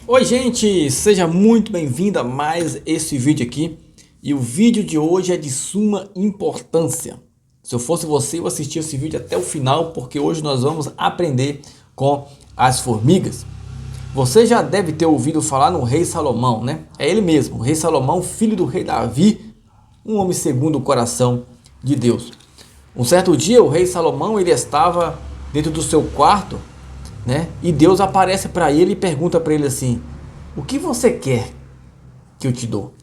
Oi gente, seja muito bem-vindo a mais esse vídeo aqui. E o vídeo de hoje é de suma importância. Se eu fosse você, eu assistia esse vídeo até o final, porque hoje nós vamos aprender com as formigas. Você já deve ter ouvido falar no rei Salomão, né? É ele mesmo, o rei Salomão, filho do rei Davi, um homem segundo o coração de Deus. Um certo dia o rei Salomão ele estava dentro do seu quarto, né? E Deus aparece para ele e pergunta para ele assim: o que você quer que eu te dou?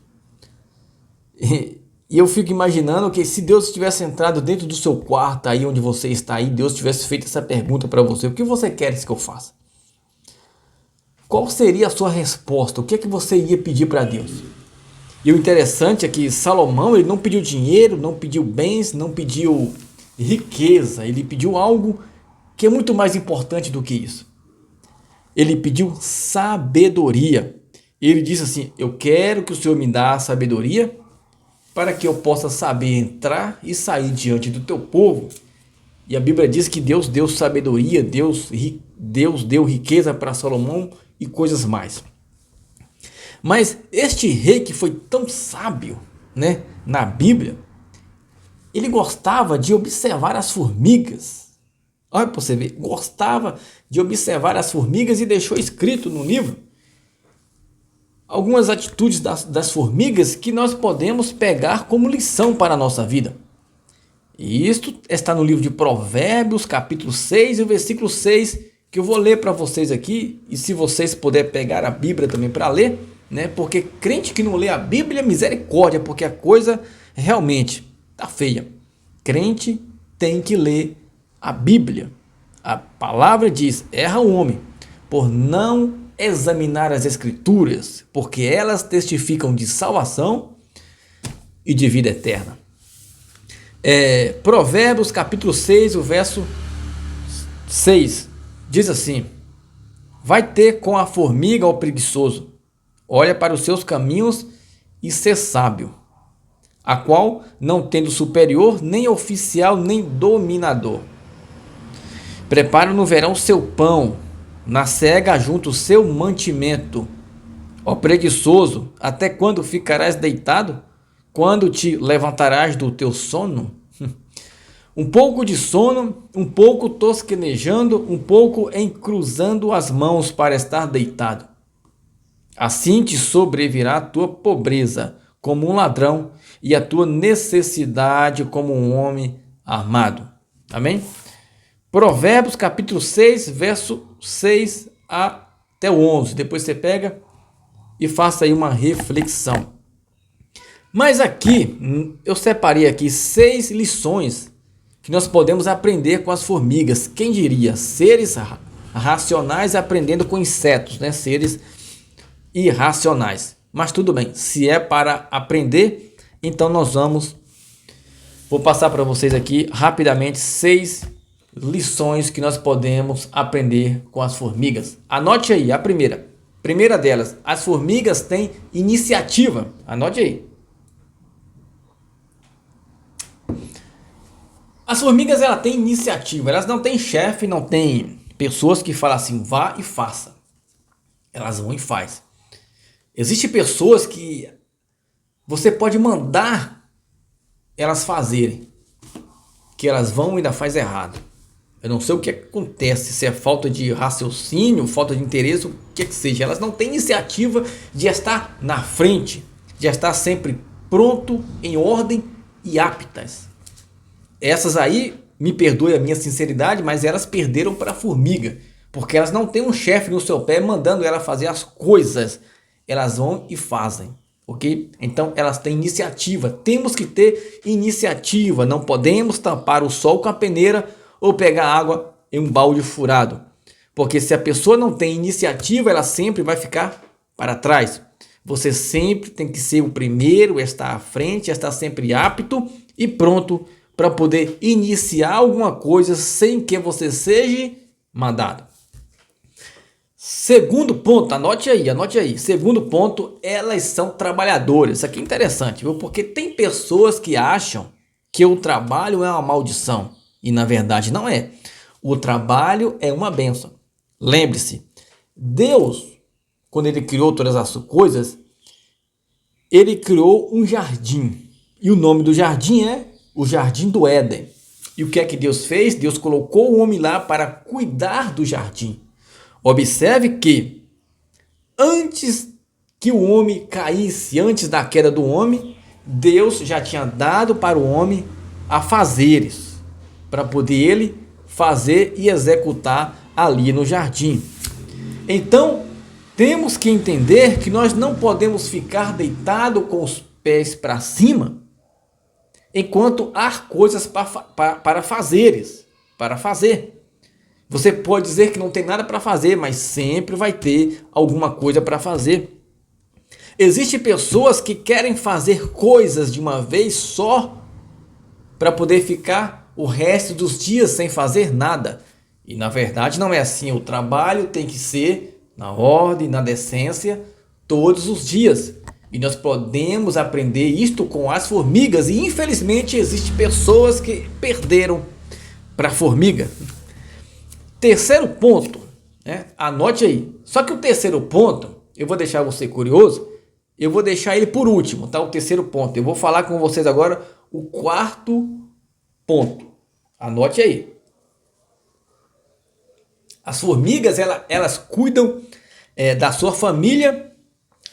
E eu fico imaginando que se Deus tivesse entrado dentro do seu quarto, aí onde você está aí, Deus tivesse feito essa pergunta para você: o que você quer que eu faça? Qual seria a sua resposta? O que é que você ia pedir para Deus? E o interessante é que Salomão ele não pediu dinheiro, não pediu bens, não pediu riqueza, ele pediu algo que é muito mais importante do que isso. Ele pediu sabedoria. Ele disse assim: eu quero que o Senhor me dê sabedoria para que eu possa saber entrar e sair diante do teu povo. E a Bíblia diz que Deus deu sabedoria, Deus deu riqueza para Salomão e coisas mais. Mas este rei que foi tão sábio, né, na Bíblia, ele gostava de observar as formigas. Olha para você ver, gostava de observar as formigas e deixou escrito no livro algumas atitudes das formigas que nós podemos pegar como lição para a nossa vida. E isto está no livro de Provérbios, capítulo 6 e o versículo 6, que eu vou ler para vocês aqui. E se vocês puderem pegar a Bíblia também para ler, né? Porque crente que não lê a Bíblia, misericórdia, porque a coisa realmente está feia. Crente tem que ler a Bíblia. A palavra diz: erra o homem por não examinar as escrituras, porque elas testificam de salvação e de vida eterna. Provérbios capítulo 6, o verso 6, diz assim: vai ter com a formiga o preguiçoso, olha para os seus caminhos e ser sábio, a qual não tendo superior, nem oficial, nem dominador. Prepara no verão seu pão, na cega junto o seu mantimento. Ó preguiçoso, até quando ficarás deitado? Quando te levantarás do teu sono? Um pouco de sono, um pouco tosquenejando, um pouco encruzando as mãos para estar deitado. Assim te sobrevirá a tua pobreza como um ladrão e a tua necessidade como um homem armado. Amém? Provérbios capítulo 6, verso 6 até o 11. Depois você pega e faça aí uma reflexão. Mas aqui, eu separei aqui 6 lições que nós podemos aprender com as formigas. Quem diria? Seres racionais aprendendo com insetos, né? Seres irracionais. Mas tudo bem, se é para aprender, então vou passar para vocês aqui rapidamente 6 lições que nós podemos aprender com as formigas. Anote aí a primeira. Primeira delas, as formigas têm iniciativa. Anote aí. As formigas ela têm iniciativa, elas não têm chefe, não têm pessoas que falam assim, vá e faça. Elas vão e faz. Existem pessoas que você pode mandar elas fazerem, que elas vão e ainda faz errado. Eu não sei o que acontece, se é falta de raciocínio, falta de interesse, o que seja. Elas não têm iniciativa de estar na frente, de estar sempre pronto, em ordem e aptas. Essas aí, me perdoe a minha sinceridade, mas elas perderam para a formiga, porque elas não têm um chefe no seu pé mandando ela fazer as coisas. Elas vão e fazem, ok? Então elas têm iniciativa. Temos que ter iniciativa. Não podemos tampar o sol com a peneira ou pegar água em um balde furado, porque se a pessoa não tem iniciativa, ela sempre vai ficar para trás. Você sempre tem que ser o primeiro, estar à frente, estar sempre apto e pronto para poder iniciar alguma coisa sem que você seja mandado. Segundo ponto, anote aí. Segundo ponto, elas são trabalhadoras. Isso aqui é interessante, viu? Porque tem pessoas que acham que o trabalho é uma maldição. E na verdade não é. O trabalho é uma bênção. Lembre-se, Deus quando ele criou todas as coisas, ele criou um jardim. E o nome do jardim é o Jardim do Éden. E o que é que Deus fez? Deus colocou o homem lá para cuidar do jardim. Observe que antes que o homem caísse, antes da queda do homem, Deus já tinha dado para o homem afazeres, para poder ele fazer e executar ali no jardim. Então, temos que entender que nós não podemos ficar deitado com os pés para cima, enquanto há coisas para fazer. Você pode dizer que não tem nada para fazer, mas sempre vai ter alguma coisa para fazer. Existem pessoas que querem fazer coisas de uma vez só para poder ficar o resto dos dias sem fazer nada. E na verdade não é assim. O trabalho tem que ser na ordem, na decência, todos os dias. E nós podemos aprender isto com as formigas. E infelizmente existem pessoas que perderam para a formiga. Terceiro ponto, né? Anote aí. Só que o terceiro ponto, eu vou deixar você curioso, eu vou deixar ele por último, tá? O terceiro ponto. Eu vou falar com vocês agora o quarto ponto. Anote aí. As formigas, elas cuidam da sua família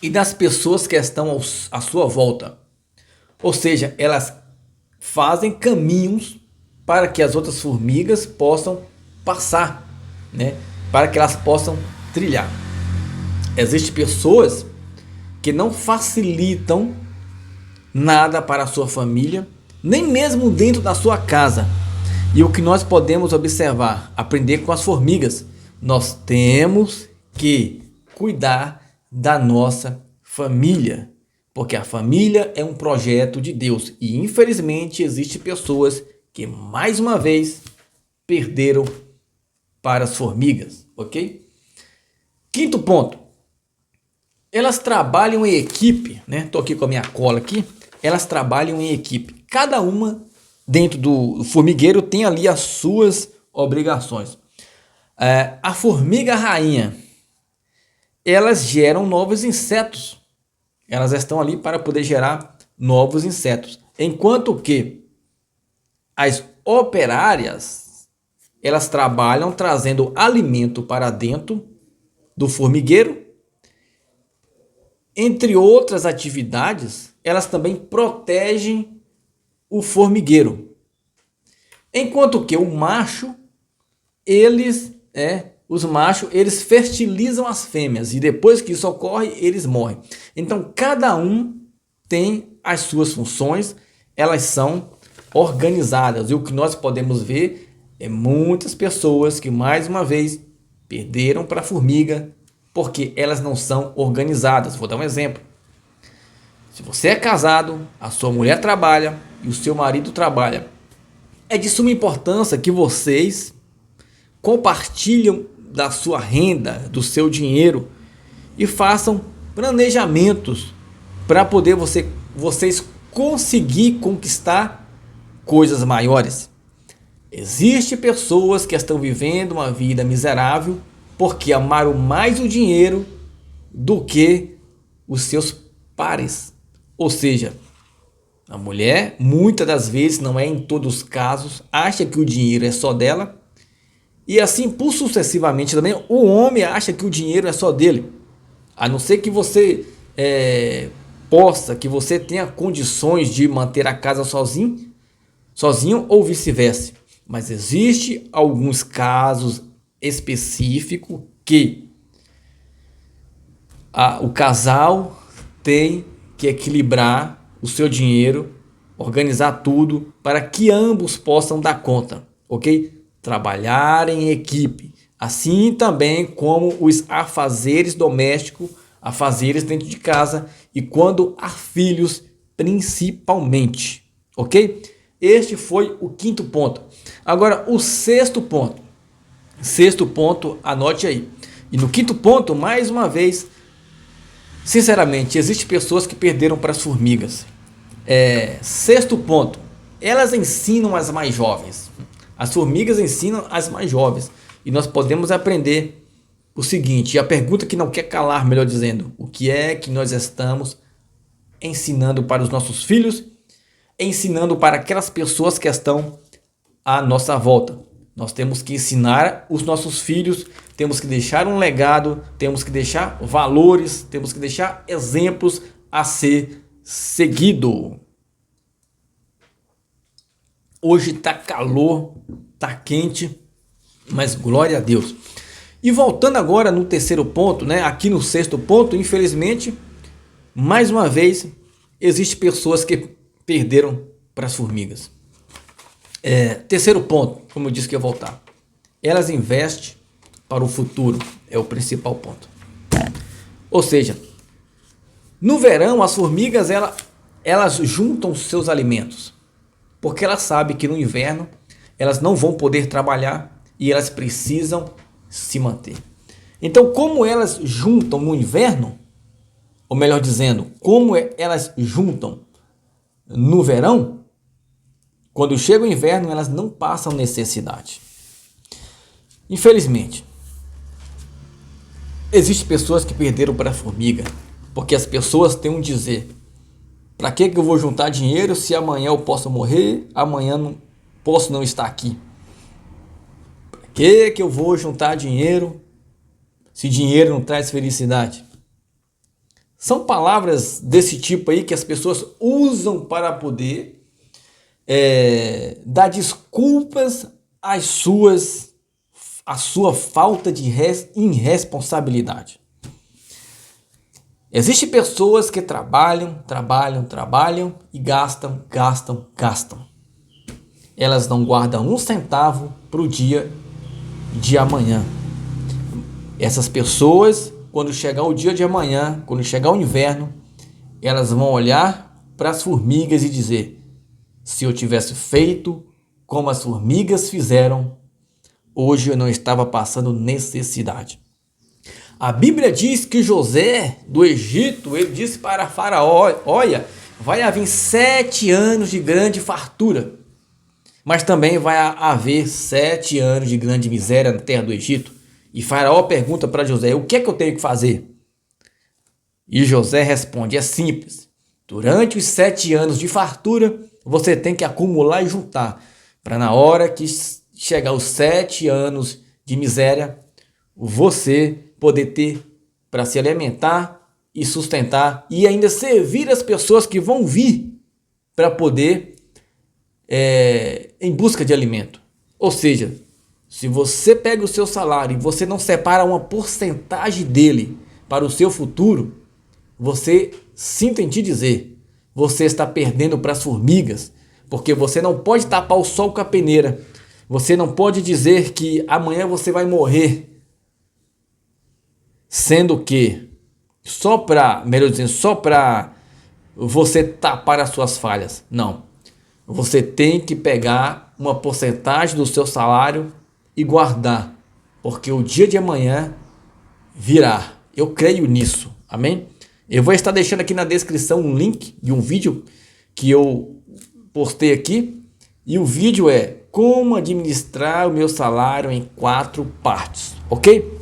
e das pessoas que estão à sua volta. Ou seja, elas fazem caminhos para que as outras formigas possam passar, né? Para que elas possam trilhar. Existem pessoas que não facilitam nada para a sua família, nem mesmo dentro da sua casa. E o que nós podemos observar, aprender com as formigas, nós temos que cuidar da nossa família, porque a família é um projeto de Deus e infelizmente existem pessoas que mais uma vez perderam para as formigas, ok? Quinto ponto, elas trabalham em equipe, né? Tô aqui com a minha cola aqui. Elas trabalham em equipe. Cada uma dentro do formigueiro tem ali as suas obrigações. A formiga rainha, elas geram novos insetos. Elas estão ali para poder gerar novos insetos. Enquanto que as operárias, elas trabalham trazendo alimento para dentro do formigueiro. Entre outras atividades, elas também protegem o formigueiro. Enquanto que o macho, os machos, eles fertilizam as fêmeas e depois que isso ocorre, eles morrem. Então, cada um tem as suas funções, elas são organizadas. E o que nós podemos ver é muitas pessoas que, mais uma vez, perderam para a formiga porque elas não são organizadas. Vou dar um exemplo. Se você é casado, a sua mulher trabalha e o seu marido trabalha, é de suma importância que vocês compartilhem da sua renda, do seu dinheiro e façam planejamentos para poder vocês conseguir conquistar coisas maiores. Existem pessoas que estão vivendo uma vida miserável porque amaram mais o dinheiro do que os seus pares. Ou seja, a mulher, muitas das vezes, não é em todos os casos, acha que o dinheiro é só dela. E assim, por sucessivamente também, o homem acha que o dinheiro é só dele. A não ser que você que você tenha condições de manter a casa sozinho ou vice-versa. Mas existe alguns casos específicos que o casal tem que equilibrar o seu dinheiro, organizar tudo para que ambos possam dar conta, ok? Trabalhar em equipe, assim também como os afazeres domésticos, afazeres dentro de casa e quando há filhos principalmente, ok? Este foi o quinto ponto. Agora o sexto ponto. Sexto ponto, anote aí. E no quinto ponto, mais uma vez, sinceramente, existem pessoas que perderam para as formigas. Sexto ponto, elas ensinam as mais jovens. As formigas ensinam as mais jovens. E nós podemos aprender o seguinte, a pergunta que não quer calar, melhor dizendo, o que é que nós estamos ensinando para os nossos filhos, ensinando para aquelas pessoas que estão à nossa volta. Nós temos que ensinar os nossos filhos, temos que deixar um legado, temos que deixar valores, temos que deixar exemplos a ser seguido. Hoje está calor, está quente, mas glória a Deus. E voltando agora no terceiro ponto, né? Aqui no sexto ponto, infelizmente, mais uma vez, existem pessoas que perderam para as formigas. Terceiro ponto, como eu disse que ia voltar. Elas investem para o futuro, é o principal ponto. Ou seja, no verão as formigas elas juntam seus alimentos, porque elas sabem que no inverno elas não vão poder trabalhar e elas precisam se manter. Então, como elas juntam no inverno, ou melhor dizendo, como elas juntam no verão, quando chega o inverno, elas não passam necessidade. Infelizmente, existem pessoas que perderam para a formiga, porque as pessoas têm um dizer: para que eu vou juntar dinheiro se amanhã eu posso morrer, amanhã não posso não estar aqui? Para que eu vou juntar dinheiro se dinheiro não traz felicidade? São palavras desse tipo aí que as pessoas usam para poder dar desculpas à sua falta de irresponsabilidade. Existem pessoas que trabalham e gastam. Elas não guardam um centavo para o dia de amanhã. Essas pessoas, quando chegar o dia de amanhã, quando chegar o inverno, elas vão olhar para as formigas e dizer: se eu tivesse feito como as formigas fizeram, hoje eu não estava passando necessidade. A Bíblia diz que José do Egito, ele disse para Faraó: olha, vai haver 7 anos de grande fartura, mas também vai haver 7 anos de grande miséria na terra do Egito. E Faraó pergunta para José: o que é que eu tenho que fazer? E José responde: é simples. Durante os 7 anos de fartura, você tem que acumular e juntar, para na hora que chegar os 7 anos de miséria, você poder ter para se alimentar e sustentar e ainda servir as pessoas que vão vir para poder em busca de alimento. Ou seja, se você pega o seu salário e você não separa uma porcentagem dele para o seu futuro, você, sinto em te dizer, você está perdendo para as formigas, porque você não pode tapar o sol com a peneira. Você não pode dizer que amanhã você vai morrer, sendo que só para você tapar as suas falhas. Não. Você tem que pegar uma porcentagem do seu salário e guardar, porque o dia de amanhã virá. Eu creio nisso. Amém? Eu vou estar deixando aqui na descrição um link de um vídeo que eu postei aqui, e o vídeo é como administrar o meu salário em 4 partes, ok?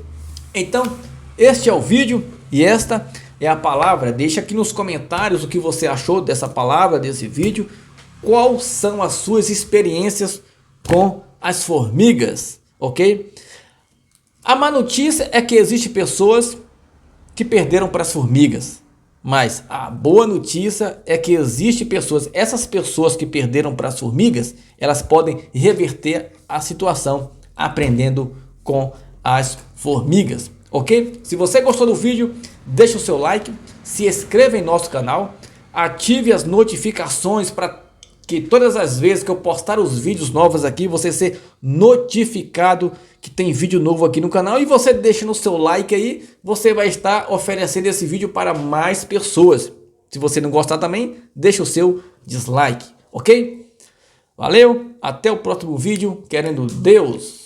Então, este é o vídeo e esta é a palavra. Deixa aqui nos comentários o que você achou dessa palavra, desse vídeo. Quais são as suas experiências com as formigas, ok? A má notícia é que existem pessoas que perderam para as formigas, mas a boa notícia é que existem pessoas, essas pessoas que perderam para as formigas, elas podem reverter a situação aprendendo com as formigas, ok? Se você gostou do vídeo, deixa o seu like, se inscreva em nosso canal, ative as notificações para que todas as vezes que eu postar os vídeos novos aqui, você ser notificado que tem vídeo novo aqui no canal, e você deixa no seu like aí, você vai estar oferecendo esse vídeo para mais pessoas. Se você não gostar também, deixa o seu dislike, ok? Valeu, até o próximo vídeo, querendo Deus.